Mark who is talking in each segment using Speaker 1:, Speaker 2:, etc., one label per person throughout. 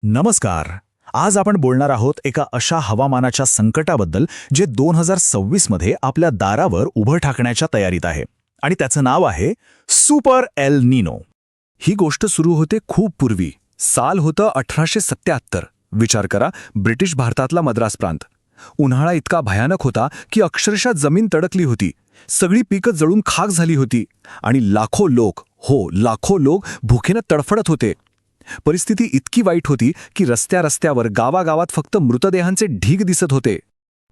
Speaker 1: नमस्कार. आज आपण बोलणार आहोत एका अशा हवामानाच्या संकटाबद्दल जे 2026 मध्ये आपल्या दारावर उभं ठाकण्याच्या तयारीत आहे. आणि त्याचं नाव आहे सुपर एल नीनो. ही गोष्ट सुरू होते खूप पूर्वी. साल होतं 1877. विचार करा, ब्रिटिश भारतातला मद्रास प्रांत. उन्हाळा इतका भयानक होता की अक्षरशः जमीन तडकली होती. सगळी पिकं जळून खाक झाली होती आणि लाखो लोक भुकेनं तडफडत होते. परिस्थिती इतकी वाईट होती की रस्त्यावर गावागावात फक्त मृतदेहांचे ढीग दिसत होते.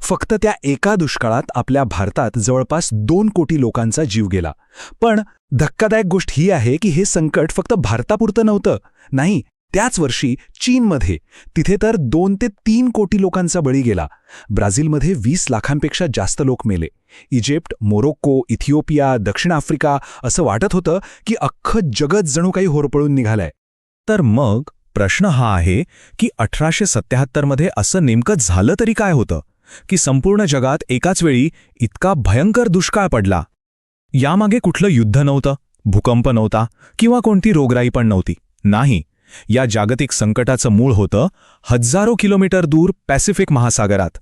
Speaker 1: फक्त त्या एका दुष्काळात आपल्या भारतात जवळपास 2 कोटी लोकांचा जीव गेला. पण धक्कादायक गोष्ट ही आहे की हे संकट फक्त भारतापुरतं नव्हतं. नाही, त्याच वर्षी चीनमध्ये तिथे तर 2 ते 3 कोटी लोकांचा बळी गेला. ब्राझीलमध्ये 20 लाखांपेक्षा जास्त लोक मेले. इजिप्त, मोरोक्को, इथिओपिया, दक्षिण आफ्रिका असं वाटत होतं की अख्खं जगत जणू काही होरपळून निघालंय. तर मग प्रश्न हा आहे की 1877 मध्ये असं नेमकं झालं तरी काय होतं की संपूर्ण जगात एकाच वेळी इतका भयंकर दुष्काळ पडला? यामागे कुठलं युद्ध नव्हतं, भूकंप नव्हता किंवा कोणती रोगराई पण नव्हती. नाही, या जागतिक संकटाचं मूळ होतं हजारो किलोमीटर दूर पॅसिफिक महासागरात.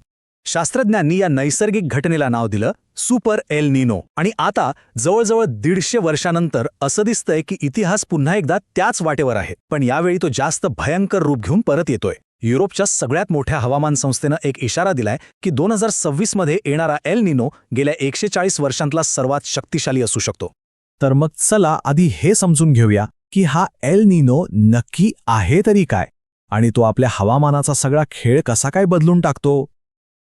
Speaker 1: शास्त्रज्ञांनी या नैसर्गिक घटनेला नाव दिलं सुपर एल नीनो. आणि आता जवळजवळ 150 वर्षांनंतर असं दिसतंय की इतिहास पुन्हा एकदा त्याच वाटेवर आहे. पण यावेळी तो जास्त भयंकर रूप घेऊन परत येतोय. युरोपच्या सगळ्यात मोठ्या हवामान संस्थेनं एक इशारा दिलाय की 2026 मध्ये येणारा एल नीनो गेल्या 140 वर्षांतला सर्वात शक्तिशाली असू शकतो. तर मग चला आधी हे समजून घेऊया की हा एल नीनो नक्की आहे तरी काय, आणि तो आपल्या हवामानाचा सगळा खेळ कसा काय बदलून टाकतो.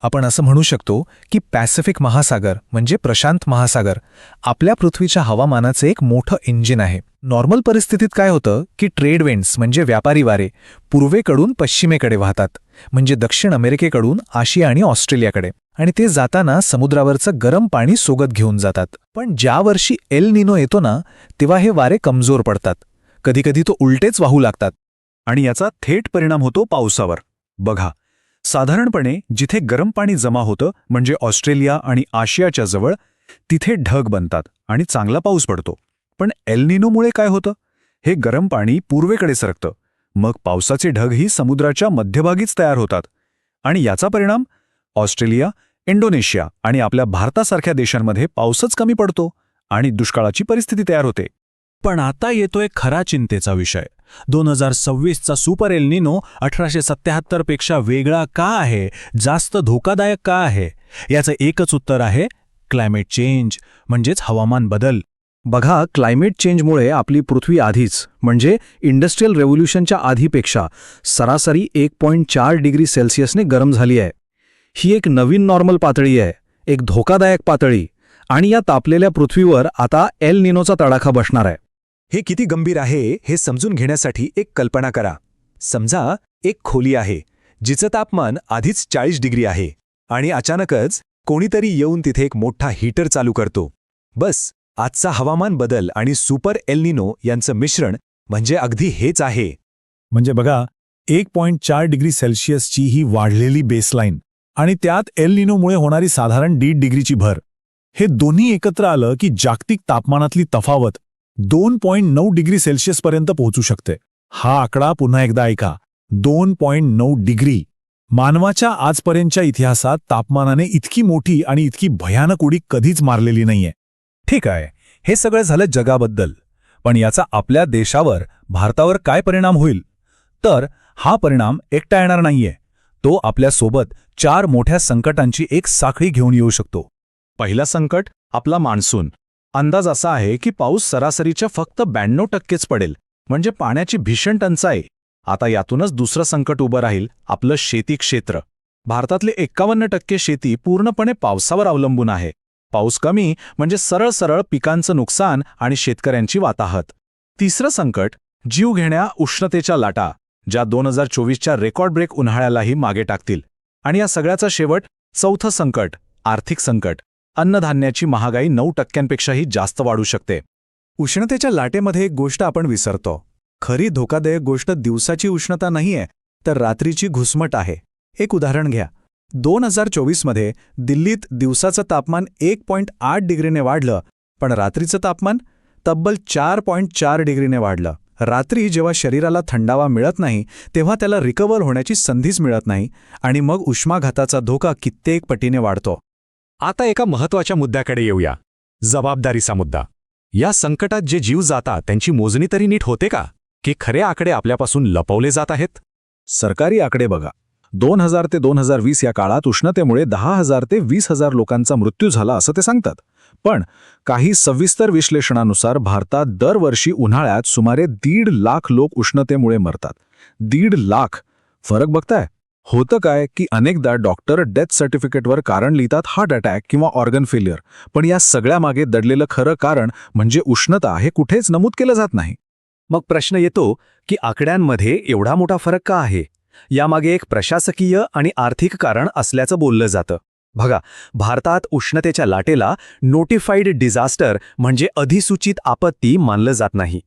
Speaker 1: आपण असं म्हणू शकतो की पॅसिफिक महासागर म्हणजे प्रशांत महासागर आपल्या पृथ्वीच्या हवामानाचे एक मोठं इंजिन आहे. नॉर्मल परिस्थितीत काय होतं की ट्रेड वेंड्स म्हणजे व्यापारी वारे पूर्वेकडून पश्चिमेकडे वाहतात, म्हणजे दक्षिण अमेरिकेकडून आशिया आणि ऑस्ट्रेलियाकडे, आणि ते जाताना समुद्रावरचं गरम पाणी सोबत घेऊन जातात. पण ज्या वर्षी एल नीनो येतो ना, तेव्हा हे वारे कमजोर पडतात. कधीकधी तो उलटेच वाहू लागतात आणि याचा थेट परिणाम होतो पावसावर. बघा, साधारणपणे जिथे गरम पाणी जमा होतं म्हणजे ऑस्ट्रेलिया आणि आशियाच्या जवळ, तिथे ढग बनतात आणि चांगला पाऊस पडतो. पण एल नीनोमुळे काय होतं? हे गरम पाणी पूर्वेकडे सरकतं. मग पावसाचे ढगही समुद्राच्या मध्यभागीच तयार होतात आणि याचा परिणाम ऑस्ट्रेलिया, इंडोनेशिया आणि आपल्या भारतासारख्या देशांमध्ये पाऊसच कमी पडतो आणि दुष्काळाची परिस्थिती तयार होते. पण आता येतोय खरा चिंतेचा विषय. 2026चा सुपर एल नीनो 1877 पेक्षा वेगळा का आहे, जास्त धोकादायक का आहे? याचं एकच उत्तर आहे क्लायमेट चेंज, म्हणजेच हवामान बदल. बघा, क्लायमेट चेंजमुळे आपली पृथ्वी आधीच म्हणजे इंडस्ट्रियल रेव्होल्यूशनच्या आधीपेक्षा सरासरी 1.4 डिग्री सेल्सिअसने गरम झाली आहे. ही एक नवीन नॉर्मल पातळी आहे, एक धोकादायक पातळी. आणि या तापलेल्या पृथ्वीवर आता एल नीनोचा तडाखा बसणार आहे. हे किती गंभीर आहे हे समजून घेण्यासाठी एक कल्पना करा. समजा एक खोली आहे जिचं तापमान आधीच 40 डिग्री आहे आणि अचानकच कोणीतरी येऊन तिथे एक मोठा हीटर चालू करतो. बस, आजचा हवामान बदल आणि सुपर एल नीनो यांचं मिश्रण म्हणजे अगदी हेच आहे.
Speaker 2: म्हणजे बघा, 1.4 डिग्री सेल्सिअसची ही वाढलेली बेसलाईन आणि त्यात एल नीनोमुळे होणारी साधारण 1.5 डिग्रीची भर, हे दोन्ही एकत्र आलं की जागतिक तापमानातली तफावत 2.9 डिग्री सेल्सिअसपर्यंत पोहोचू शकते. हा आकडा पुन्हा एकदा ऐका, 2.9 डिग्री. मानवाच्या आजपर्यंतच्या इतिहासात तापमानाने इतकी मोठी आणि इतकी भयानक उडी कधीच मारलेली नाहीये. ठीक आहे, हे सगळं झालं जगाबद्दल. पण याचा आपल्या देशावर, भारतावर काय परिणाम होईल? तर हा परिणाम एकटा येणार नाहीये. तो आपल्यासोबत 4 मोठ्या संकटांची एक साखळी घेऊन येऊ शकतो.
Speaker 1: पहिला संकट आपला मान्सून. अंदाज असा आहे की पाऊस सरासरीच्या फक्त 92%च पडेल, म्हणजे पाण्याची भीषण टंचाई. आता यातूनच दुसरं संकट उभं राहील, आपलं शेती क्षेत्र. भारतातले 51% शेती पूर्णपणे पावसावर अवलंबून आहे. पाऊस कमी म्हणजे सरळ पिकांचं नुकसान आणि शेतकऱ्यांची वाताहत. तिसरं संकट जीवघेण्या उष्णतेच्या लाटा, ज्या 2024च्या रेकॉर्ड ब्रेक उन्हाळ्यालाही मागे टाकतील. आणि या सगळ्याचा शेवट चौथं संकट, आर्थिक संकट. अन्नधान्याची महागाई 9%पेक्षाही जास्त वाढू शकते. उष्णतेच्या लाटेमध्ये एक गोष्ट आपण विसरतो. खरी धोकादायक गोष्ट दिवसाची उष्णता नाहीये, तर रात्रीची घुसमट आहे. एक उदाहरण घ्या. 2024 मध्ये दिल्लीत दिवसाचं तापमान 1.8 डिग्रीने वाढलं, पण रात्रीचं तापमान तब्बल 4.4 डिग्रीने वाढलं. रात्री जेव्हा शरीराला थंडावा मिळत नाही तेव्हा त्याला रिकव्हर होण्याची संधीच मिळत नाही आणि मग उष्माघाताचा धोका कित्येक पटीने वाढतो.
Speaker 3: आता एका महत्त्वाच्या मुद्द्याकडे येऊया, जबाबदारीचा मुद्दा. या संकटात जे जीव जातात त्यांची मोजणी तरी नीट होते का, की खरे आकडे आपल्यापासून लपवले जात आहेत?
Speaker 1: सरकारी आकडे बघा. 2000 ते 2020 या काळात उष्णतेमुळे 10,000 ते 20,000 लोकांचा मृत्यू झाला असं ते सांगतात. पण काही सविस्तर विश्लेषणानुसार भारतात दरवर्षी उन्हाळ्यात सुमारे 1.5 लाख लोक उष्णतेमुळे मरतात. 1.5 लाख. फरक बघताय? होतं काय की अनेकदा डॉक्टर डेथ सर्टिफिकेटवर कारण लिहितात हार्ट अटॅक किंवा ऑर्गन फेल्युअर, पण या सगळ्यामागे दडलेलं खरं कारण म्हणजे उष्णता हे कुठेच नमूद केलं जात नाही.
Speaker 3: मग प्रश्न येतो की आकड्यांमध्ये एवढा मोठा फरक का आहे? यामागे एक प्रशासकीय आणि आर्थिक कारण असल्याचं बोललं जातं. बघा, भारतात उष्णतेच्या लाटेला नोटिफाईड डिझास्टर म्हणजे अधिसूचित आपत्ती मानलं जात नाही.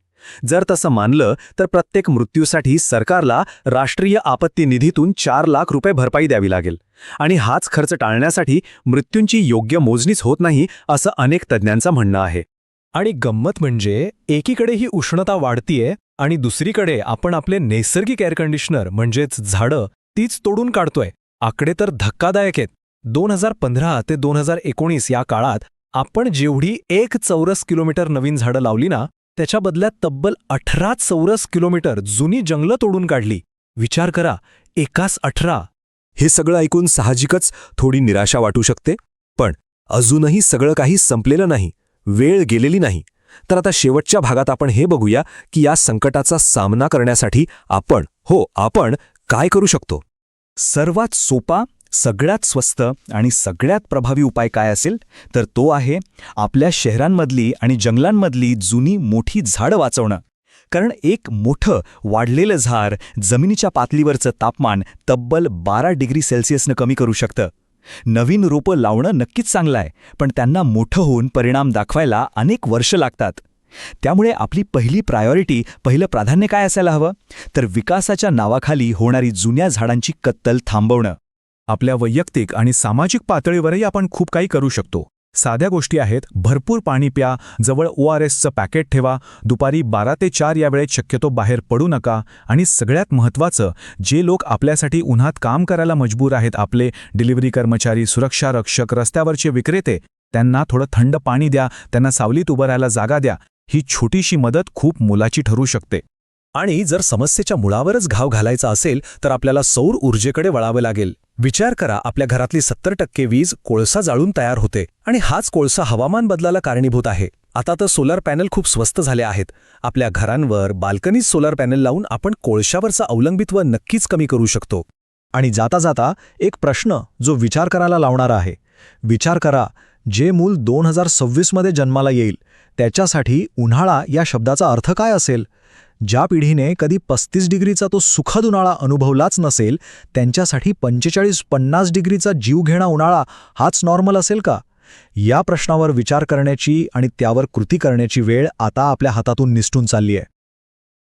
Speaker 3: जर तसं मानलं तर प्रत्येक मृत्यूसाठी सरकारला राष्ट्रीय आपत्ती निधीतून 4 लाख रुपये भरपाई द्यावी लागेल. आणि हाच खर्च टाळण्यासाठी मृत्यूंची योग्य मोजणीच होत नाही असं अनेक तज्ज्ञांचं म्हणणं आहे.
Speaker 4: आणि गंमत म्हणजे एकीकडे ही उष्णता वाढतीये आणि दुसरीकडे आपण आपले नैसर्गिक एअर कंडिशनर म्हणजेच झाडं तीच तोडून काढतोय. आकडे तर धक्कादायक आहेत. 2015 ते 2019 या काळात आपण जेवढी 1 चौरस किलोमीटर नवीन झाडं लावली ना, त्याच्या बदल्यात तब्बल 18 चौरस किलोमीटर जुनी जंगलं तोडून काढली. विचार करा, एकाच 18.
Speaker 3: हे सगळं ऐकून साहजिकच थोडी निराशा वाटू शकते, पण अजूनही सगळं काही संपलेलं नाही, वेळ गेलेली नाही. तर आता शेवटच्या भागात आपण हे बघूया की या संकटाचा सामना करण्यासाठी आपण काय करू शकतो.
Speaker 1: सर्वात सोपा, सगळ्यात स्वस्त आणि सगळ्यात प्रभावी उपाय काय असेल तर तो आहे आपल्या शहरांमधली आणि जंगलांमधली जुनी मोठी झाडं वाचवणं. कारण एक मोठं वाढलेलं झाड जमिनीच्या पातळीवरचं तापमान तब्बल 12 डिग्री सेल्सिअसनं कमी करू शकतं. नवीन रोपं लावणं नक्कीच चांगलं आहे, पण त्यांना मोठं होऊन परिणाम दाखवायला अनेक वर्ष लागतात. त्यामुळे आपली पहिलं प्राधान्य काय असायला हवं तर विकासाच्या नावाखाली होणारी जुन्या झाडांची कत्तल थांबवणं.
Speaker 2: आपल्या वैयक्तिक आणि सामाजिक पातळीवरही आपण खूप काही करू शकतो. साध्या गोष्टी आहेत. भरपूर पाणी प्या, जवळ ORSचं पॅकेट ठेवा, दुपारी 12 ते 4 या वेळेत शक्यतो बाहेर पडू नका आणि सगळ्यात महत्त्वाचं, जे लोक आपल्यासाठी उन्हात काम करायला मजबूर आहेत, आपले डिलिव्हरी कर्मचारी, सुरक्षा रक्षक, रस्त्यावरचे विक्रेते, त्यांना थोडं थंड पाणी द्या, त्यांना सावलीत उभं राहायला जागा द्या. ही छोटीशी मदत खूप मोलाची ठरू शकते.
Speaker 4: आणि जर समस्येच्या मुळावरच घाव घालायचा असेल तर आपल्याला सौर ऊर्जेकडे वळावं लागेल. विचार करा, आपल्या घरातली 70% वीज कोळसा जाळून तयार होते आणि हाच कोळसा हवामान बदलाला कारणीभूत आहे. आता तर सोलर पॅनल खूप स्वस्त झाले आहेत. आपल्या घरांवर बाल्कनीत सोलर पॅनल लावून आपण कोळशावरचं अवलंबित्व नक्कीच कमी करू शकतो.
Speaker 5: आणि जाता जाता एक प्रश्न जो विचार करायला लावणारा आहे. विचार करा, जे मूल 2026 मध्ये जन्माला येईल त्याच्यासाठी उन्हाळा या शब्दाचा अर्थ काय असेल? ज्या पिढीने कधी 35 डिग्रीचा तो सुखद उन्हाळा अनुभवलाच नसेल त्यांच्यासाठी 45-50 डिग्रीचा जीवघेणा उन्हाळा हाच नॉर्मल असेल का? या प्रश्नावर विचार करण्याची आणि त्यावर कृती करण्याची वेळ आता आपल्या हातातून निसटून चालली आहे.